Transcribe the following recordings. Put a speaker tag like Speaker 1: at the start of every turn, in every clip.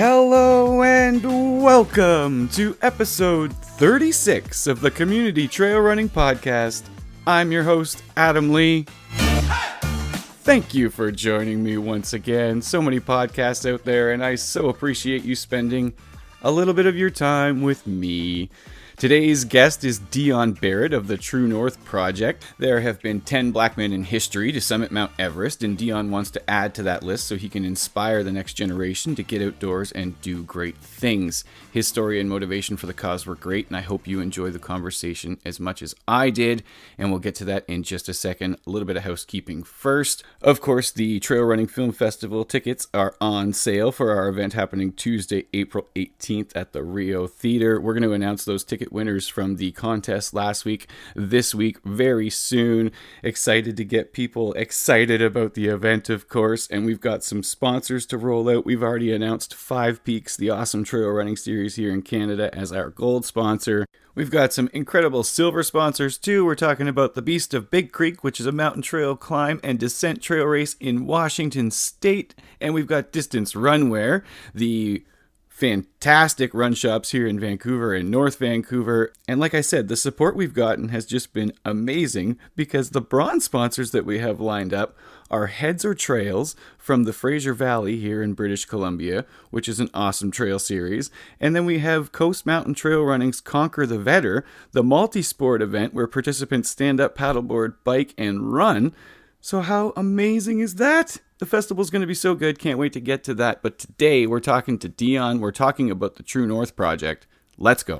Speaker 1: Hello and welcome to episode 36 of the Community Trail Running Podcast. I'm your host, Adam Lee. Thank you for joining me once again. So many podcasts out there, and I so appreciate you spending a little bit of your time with me. Today's guest is Deon Barrett of the True North Project. There have been 10 black men in history to summit Mount Everest, and Deon wants to add to that list so he can inspire the next generation to get outdoors and do great things. His story and motivation for the cause were great, and I hope you enjoy the conversation as much as I did, and we'll get to that in just a second. A little bit of housekeeping first. Of course, the Trail Running Film Festival tickets are on sale for our event happening Tuesday, April 18th at the Rio Theater. We're going to announce those ticket winners from the contest last week, this week, very soon. Excited to get people excited about the event, of course, and we've got some sponsors to roll out. We've already announced Five Peaks, the awesome trail running series here in Canada, as our gold sponsor. We've got some incredible silver sponsors too. We're talking about the Beast of Big Creek, which is a mountain trail climb and descent trail race in Washington State, and we've got Distance Runwear, the fantastic run shops here in Vancouver and North Vancouver. And like I said, the support we've gotten has just been amazing because the bronze sponsors that we have lined up are Heads or Trails from the Fraser Valley here in British Columbia, which is an awesome trail series. And then we have Coast Mountain Trail Running's Conquer the Vetter, the multi-sport event where participants stand up, paddleboard, bike, and run. So how amazing is that? The festival's going to be so good. Can't wait to get to that. But today we're talking to Deon. We're talking about the True North Project. Let's go.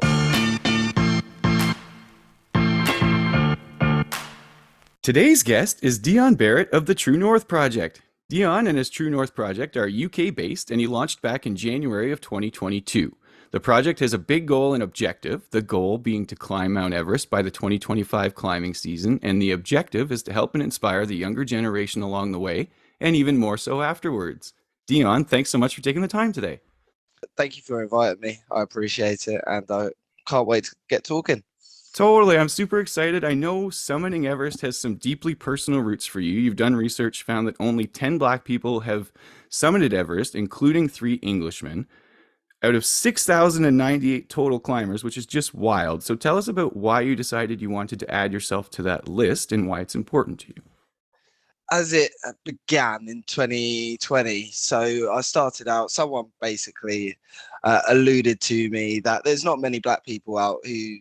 Speaker 1: Today's guest is Deon Barrett of the True North Project. Deon and his True North Project are UK based, and he launched back in January of 2022. The project has a big goal and objective, the goal being to climb Mount Everest by the 2025 climbing season, and the objective is to help and inspire the younger generation along the way, and even more so afterwards. Deon, thanks so much for taking the time today.
Speaker 2: Thank you for inviting me. I appreciate it, and I can't wait to get talking.
Speaker 1: Totally, I'm super excited. I know summiting Everest has some deeply personal roots for you. You've done research, found that only 10 black people have summited Everest, including 3 Englishmen, out of 6,098 total climbers, which is just wild. So tell us about why you decided you wanted to add yourself to that list and why it's important to you.
Speaker 2: As it began in 2020, so I started out, someone basically alluded to me that there's not many black people out who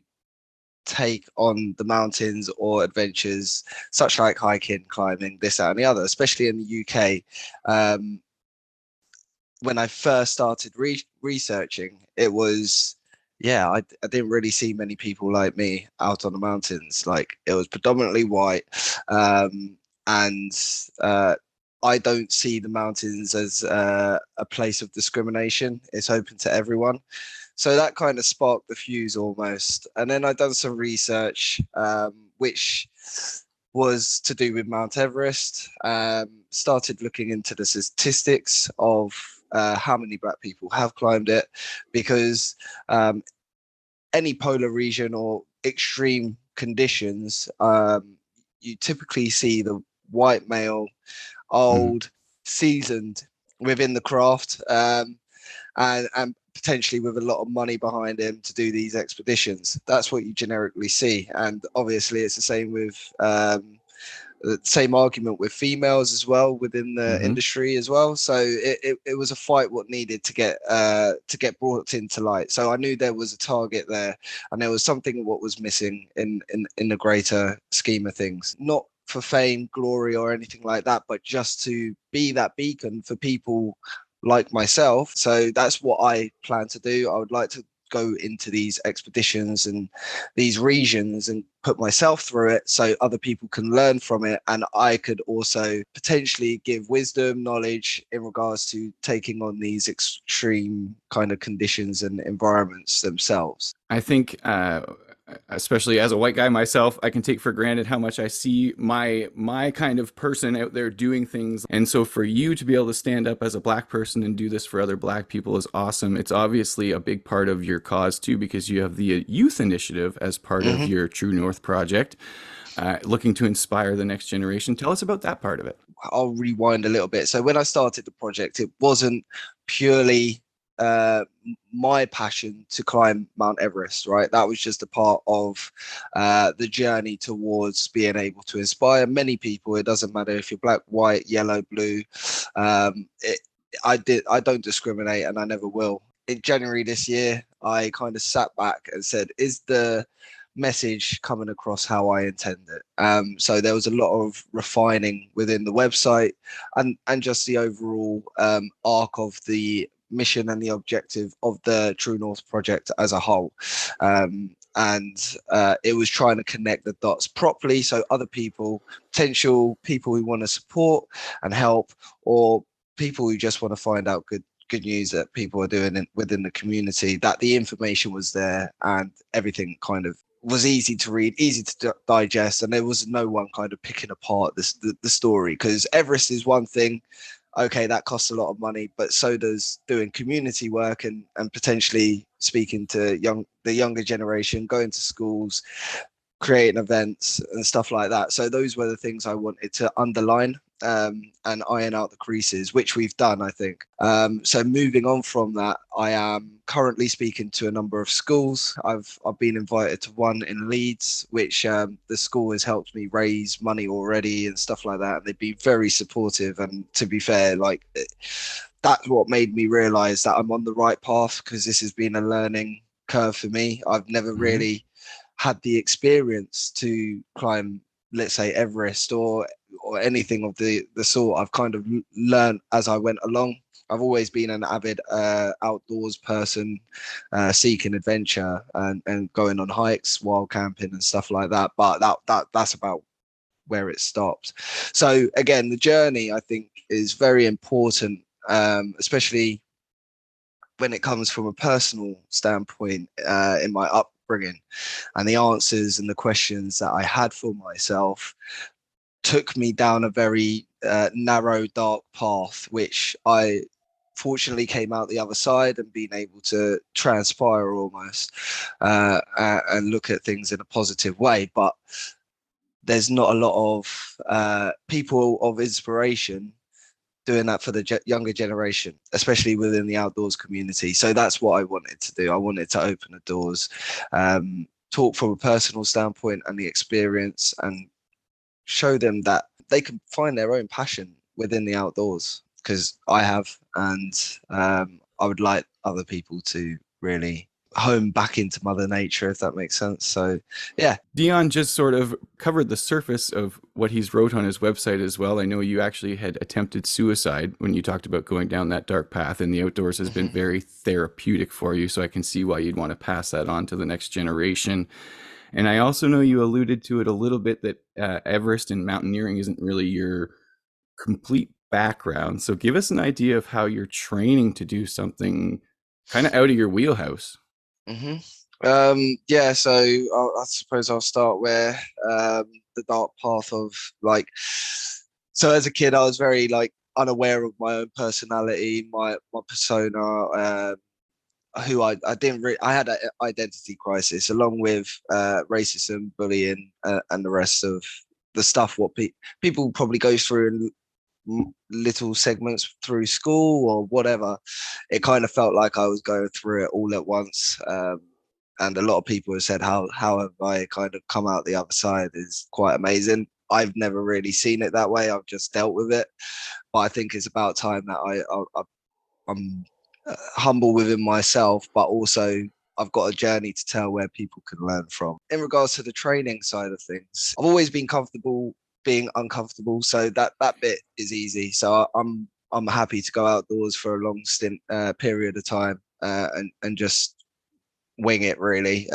Speaker 2: take on the mountains or adventures such like hiking, climbing, this, that, and the other, especially in the UK. When I first started researching, it was, I didn't really see many people like me out on the mountains. Like, it was predominantly white. And I don't see the mountains as a place of discrimination. It's open to everyone. So that kind of sparked the fuse almost. And then I done some research, which was to do with Mount Everest. Started looking into the statistics of how many black people have climbed it, because any polar region or extreme conditions, you typically see the white male, old, seasoned within the craft, and potentially with a lot of money behind him to do these expeditions. That's what you generically see. And obviously it's the same with the same argument with females as well within the industry as well. So it was a fight what needed to get brought into light. So I knew there was a target there, and there was something what was missing in the greater scheme of things. Not for fame, glory, or anything like that, but just to be that beacon for people like myself. So that's what I plan to do. I would like to go into these expeditions and these regions and put myself through it so other people can learn from it, and I could also potentially give wisdom, knowledge in regards to taking on these extreme kind of conditions and environments themselves.
Speaker 1: I think especially as a white guy myself, I can take for granted how much I see my kind of person out there doing things. And so for you to be able to stand up as a black person and do this for other black people is awesome. It's obviously a big part of your cause too, because you have the youth initiative as part of your True North Project, looking to inspire the next generation. Tell us about that part of it.
Speaker 2: I'll rewind a little bit. So when I started the project, it wasn't purely my passion to climb Mount Everest, right? That was just a part of the journey towards being able to inspire many people. It doesn't matter if you're black, white, yellow, blue. I don't discriminate, and I never will. In January this year, I kind of sat back and said, is the message coming across how I intend it? So there was a lot of refining within the website and just the overall arc of the mission and the objective of the True North project as a whole. And it was trying to connect the dots properly so other people, potential people who want to support and help, or people who just want to find out good news that people are doing within the community, that the information was there and everything kind of was easy to read, easy to digest, and there was no one kind of picking apart the story. Because Everest is one thing, okay, that costs a lot of money, but so does doing community work and potentially speaking to the younger generation, going to schools, creating events and stuff like that. So those were the things I wanted to underline and iron out the creases, which we've done, I think. So moving on from that, I am currently speaking to a number of schools. I've been invited to one in Leeds, which the school has helped me raise money already and stuff like that. And they've been very supportive. And to be fair, like that's what made me realize that I'm on the right path, because this has been a learning curve for me. I've never really had the experience to climb, let's say, Everest or anything of the sort. I've kind of learned as I went along. I've always been an avid outdoors person, seeking adventure and going on hikes, wild camping and stuff like that. But that's about where it stopped. So again, the journey, I think, is very important, especially when it comes from a personal standpoint, in my upbringing, and the answers and the questions that I had for myself took me down a very narrow, dark path, which I fortunately came out the other side and being able to transpire almost and look at things in a positive way. But there's not a lot of people of inspiration doing that for the younger generation, especially within the outdoors community. So that's what I wanted to do. I wanted to open the doors, talk from a personal standpoint and the experience, and show them that they can find their own passion within the outdoors, because I have, and I would like other people to really home back into Mother Nature, if that makes sense. So yeah.
Speaker 1: Deon just sort of covered the surface of what he's wrote on his website as well. I know you actually had attempted suicide when you talked about going down that dark path, and the outdoors has been very therapeutic for you. So I can see why you'd want to pass that on to the next generation. And I also know you alluded to it a little bit that Everest and mountaineering isn't really your complete background. So give us an idea of how you're training to do something kind of out of your wheelhouse.
Speaker 2: Yeah, so I suppose I'll start where the dark path of, like, so as a kid I was very like unaware of my own personality, my persona, who I didn't I had an identity crisis, along with racism, bullying, and the rest of the stuff what people probably go through in little segments through school or whatever. It kind of felt like I was going through it all at once. And a lot of people have said how have I kind of come out the other side is quite amazing. I've never really seen it that way. I've just dealt with it. But I think it's about time that I'm humble within myself, but also I've got a journey to tell where people can learn from. In regards to the training side of things, I've always been comfortable being uncomfortable, so that bit is easy. So I'm happy to go outdoors for a long stint period of time and just wing it, really,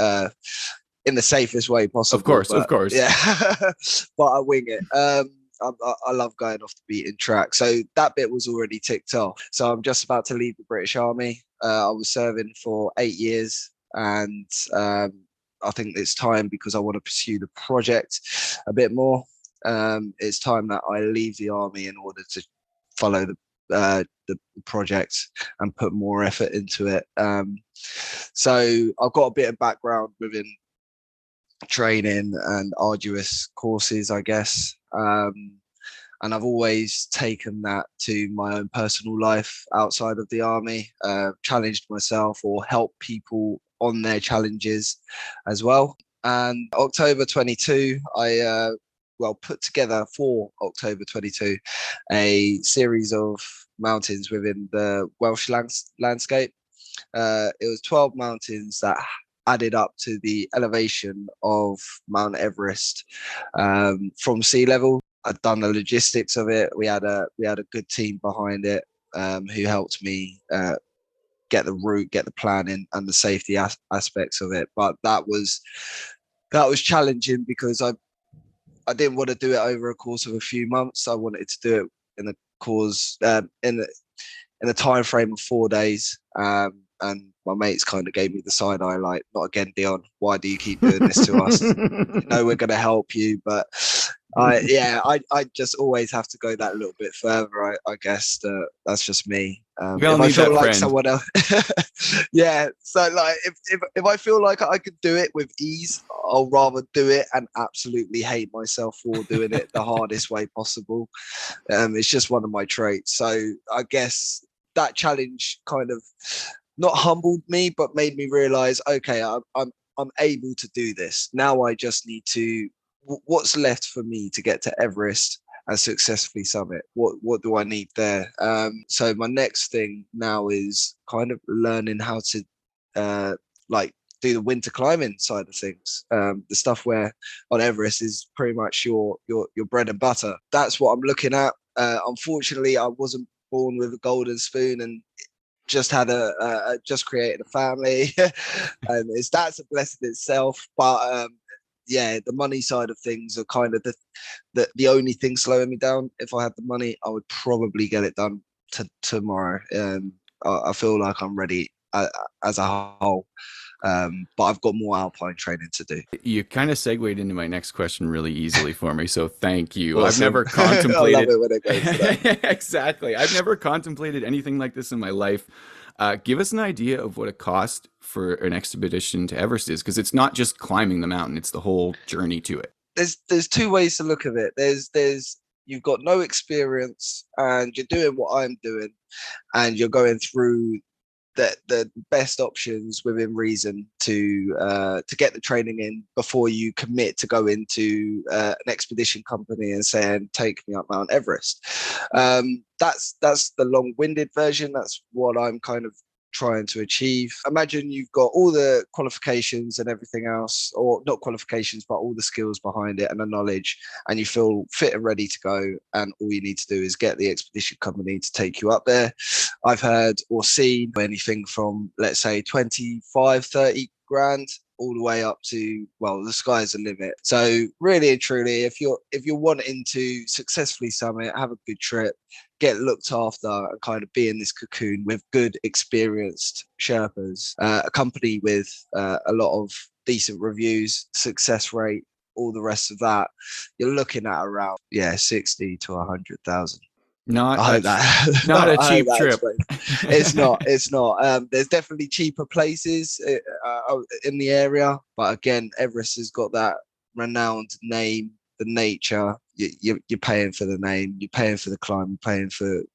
Speaker 2: in the safest way possible.
Speaker 1: Of course.
Speaker 2: Yeah, but I wing it. I love going off the beaten track. So that bit was already ticked off. So I'm just about to leave the British Army. I was serving for 8 years, and I think it's time, because I want to pursue the project a bit more. It's time that I leave the army in order to follow the project and put more effort into it. So I've got a bit of background within training and arduous courses, I guess. And I've always taken that to my own personal life outside of the army, challenged myself or helped people on their challenges as well. And October 22, I put together for October 22 a series of mountains within the Welsh landscape. It was 12 mountains that added up to the elevation of Mount Everest from sea level. I'd done the logistics of it. We had a good team behind it who helped me get the route, get the planning, and the safety aspects of it. But that was challenging because I didn't want to do it over a course of a few months. I wanted to do it in a time frame of 4 days. And my mates kind of gave me the side eye, like, not again, Deon. Why do you keep doing this to us? We're going to help you, but I just always have to go that little bit further. I guess that's just me.
Speaker 1: We all need that friend.
Speaker 2: Someone else, yeah. So like, if I feel like I could do it with ease, I'll rather do it and absolutely hate myself for doing it the hardest way possible. It's just one of my traits. So I guess that challenge kind of not humbled me, but made me realize, okay, I'm able to do this. Now I just need to, what's left for me to get to Everest and successfully summit? What do I need there? So my next thing now is kind of learning how to do the winter climbing side of things. The stuff where on Everest is pretty much your bread and butter. That's what I'm looking at. Unfortunately, I wasn't born with a golden spoon and just had just created a family, and that's a blessing itself. But the money side of things are kind of the only thing slowing me down. If I had the money, I would probably get it done tomorrow. I feel like I'm ready as a whole. But I've got more alpine training to do.
Speaker 1: You kind of segued into my next question really easily for me, so thank you.
Speaker 2: Awesome.
Speaker 1: I've never contemplated.
Speaker 2: I love it when it goes to that.
Speaker 1: Exactly. I've never contemplated anything like this in my life. Give us an idea of what a cost for an expedition to Everest is, because it's not just climbing the mountain; it's the whole journey to it.
Speaker 2: There's two ways to look at it. There's you've got no experience and you're doing what I'm doing, and you're going through the best options within reason to get the training in before you commit to go into an expedition company and saying, take me up Mount Everest. That's the long-winded version. That's what I'm kind of trying to achieve. Imagine you've got all the qualifications and everything else, or not qualifications, but all the skills behind it and the knowledge, and you feel fit and ready to go, and all you need to do is get the expedition company to take you up there. I've heard or seen anything from, let's say, 25, 30 grand all the way up to, well, the sky's the limit. So really and truly, if you're wanting to successfully summit, have a good trip, get looked after, and kind of be in this cocoon with good experienced Sherpas, a company with a lot of decent reviews, success rate, all the rest of that, you're looking at around 60 to 100,000.
Speaker 1: Not a cheap trip.
Speaker 2: It's not. There's definitely cheaper places in the area, but again, Everest has got that renowned name, the nature. You're paying for the name, you're paying for the climb, you're paying to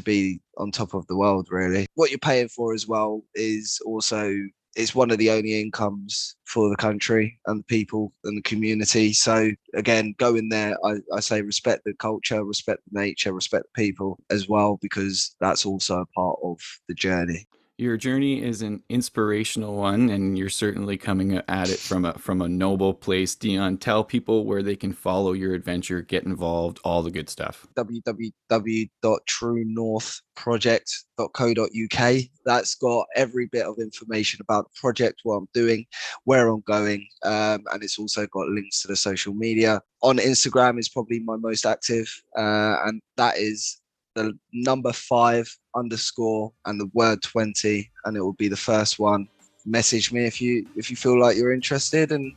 Speaker 2: be on top of the world, really. What you're paying for as well is also, it's one of the only incomes for the country and the people and the community. So again, go in there, I say respect the culture, respect the nature, respect the people as well, because that's also a part of the journey.
Speaker 1: Your journey is an inspirational one, and you're certainly coming at it from a noble place. Deon, tell people where they can follow your adventure, get involved, all the good stuff.
Speaker 2: www.truenorthproject.co.uk. That's got every bit of information about the project, what I'm doing, where I'm going, and it's also got links to the social media. On Instagram is probably my most active, and that is the number 5_ and the word 20, and it will be the first one. Message me if you feel like you're interested, and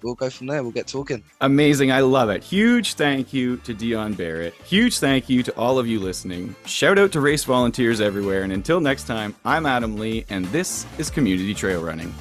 Speaker 2: we'll go from there. We'll get talking.
Speaker 1: Amazing. I love it. Huge thank you to Deon Barrett. Huge thank you to all of you listening. Shout out to race volunteers everywhere, and until next time, I'm Adam Lee, and this is Community Trail Running.